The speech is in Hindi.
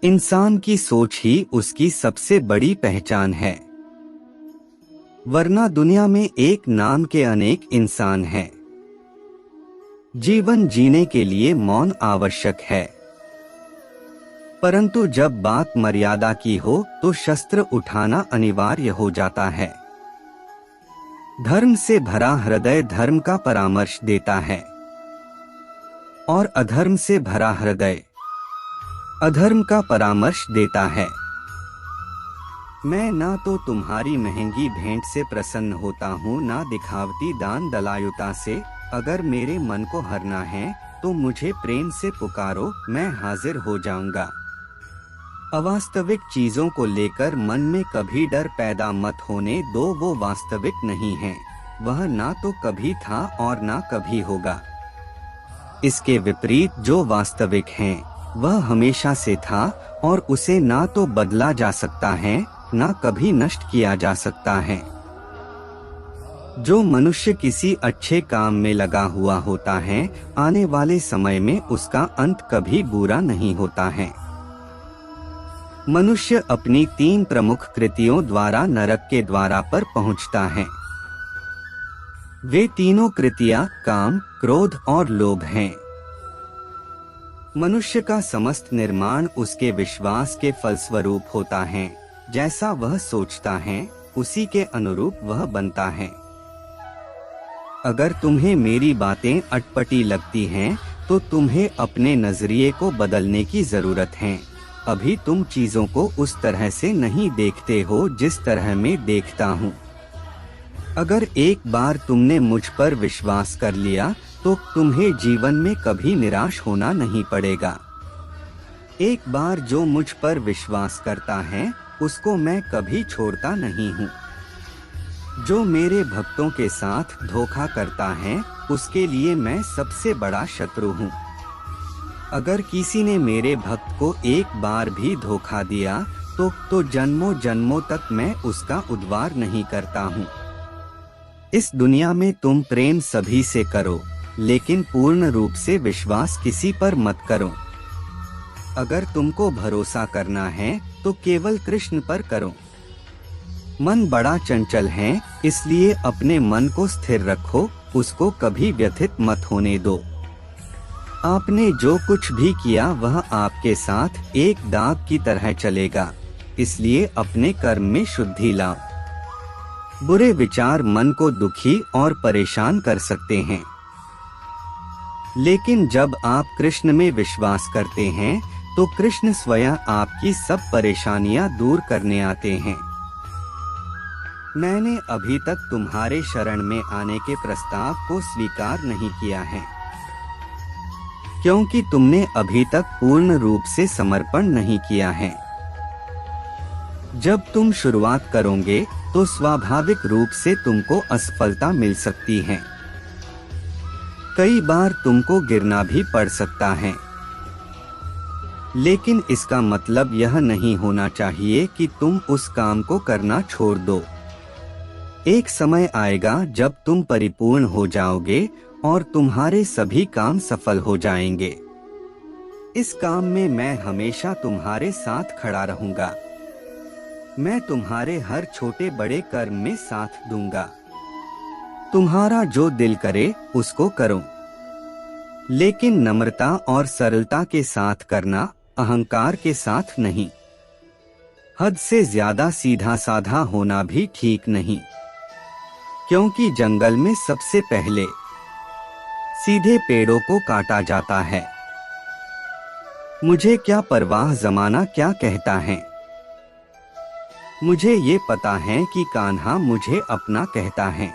इंसान की सोच ही उसकी सबसे बड़ी पहचान है, वरना दुनिया में एक नाम के अनेक इंसान हैं। जीवन जीने के लिए मौन आवश्यक है, परंतु जब बात मर्यादा की हो तो शस्त्र उठाना अनिवार्य हो जाता है। धर्म से भरा हृदय धर्म का परामर्श देता है और अधर्म से भरा हृदय अधर्म का परामर्श देता है। मैं ना तो तुम्हारी महंगी भेंट से प्रसन्न होता हूँ, ना दिखावटी दान दलायुता से। अगर मेरे मन को हरना है तो मुझे प्रेम से पुकारो, मैं हाजिर हो जाऊंगा। अवास्तविक चीजों को लेकर मन में कभी डर पैदा मत होने दो, वो वास्तविक नहीं है। वह ना तो कभी था और ना कभी होगा। इसके विपरीत जो वास्तविक है वह हमेशा से था और उसे ना तो बदला जा सकता है, ना कभी नष्ट किया जा सकता है। जो मनुष्य किसी अच्छे काम में लगा हुआ होता है, आने वाले समय में उसका अंत कभी बुरा नहीं होता है। मनुष्य अपनी 3 प्रमुख कृतियों द्वारा नरक के द्वारा पर पहुंचता है। वे तीनों कृतियां काम, क्रोध और लोभ हैं। मनुष्य का समस्त निर्माण उसके विश्वास के फलस्वरूप होता है। जैसा वह सोचता है उसी के अनुरूप वह बनता है। अगर तुम्हें मेरी बातें अटपटी लगती हैं तो तुम्हें अपने नजरिए को बदलने की जरूरत है। अभी तुम चीजों को उस तरह से नहीं देखते हो जिस तरह मैं देखता हूँ। अगर एक बार तुमने मुझ पर विश्वास कर लिया तो तुम्हें जीवन में कभी निराश होना नहीं पड़ेगा। एक बार जो मुझ पर विश्वास करता है उसको मैं कभी छोड़ता नहीं हूँ। जो मेरे भक्तों के साथ धोखा करता है उसके लिए मैं सबसे बड़ा शत्रु हूँ। अगर किसी ने मेरे भक्त को एक बार भी धोखा दिया तो जन्मों जन्मों तक मैं उसका उद्धार नहीं करता हूँ। इस दुनिया में तुम प्रेम सभी से करो, लेकिन पूर्ण रूप से विश्वास किसी पर मत करो। अगर तुमको भरोसा करना है तो केवल कृष्ण पर करो। मन बड़ा चंचल है, इसलिए अपने मन को स्थिर रखो, उसको कभी व्यथित मत होने दो। आपने जो कुछ भी किया वह आपके साथ एक दाग की तरह चलेगा, इसलिए अपने कर्म में शुद्धि लाओ। बुरे विचार मन को दुखी और परेशान कर सकते हैं, लेकिन जब आप कृष्ण में विश्वास करते हैं तो कृष्ण स्वयं आपकी सब परेशानियां दूर करने आते हैं। मैंने अभी तक तुम्हारे शरण में आने के प्रस्ताव को स्वीकार नहीं किया है, क्योंकि तुमने अभी तक पूर्ण रूप से समर्पण नहीं किया है। जब तुम शुरुआत करोगे तो स्वाभाविक रूप से तुमको असफलता मिल सकती है। कई बार तुमको गिरना भी पड़ सकता है, लेकिन इसका मतलब यह नहीं होना चाहिए कि तुम उस काम को करना छोड़ दो। एक समय आएगा जब तुम परिपूर्ण हो जाओगे और तुम्हारे सभी काम सफल हो जाएंगे। इस काम में मैं हमेशा तुम्हारे साथ खड़ा रहूंगा। मैं तुम्हारे हर छोटे बड़े कर्म में साथ दूंगा। तुम्हारा जो दिल करे उसको करो, लेकिन नम्रता और सरलता के साथ करना, अहंकार के साथ नहीं। हद से ज्यादा सीधा साधा होना भी ठीक नहीं, क्योंकि जंगल में सबसे पहले सीधे पेड़ों को काटा जाता है। मुझे क्या परवाह जमाना क्या कहता है। मुझे ये पता है कि कान्हा मुझे अपना कहता है।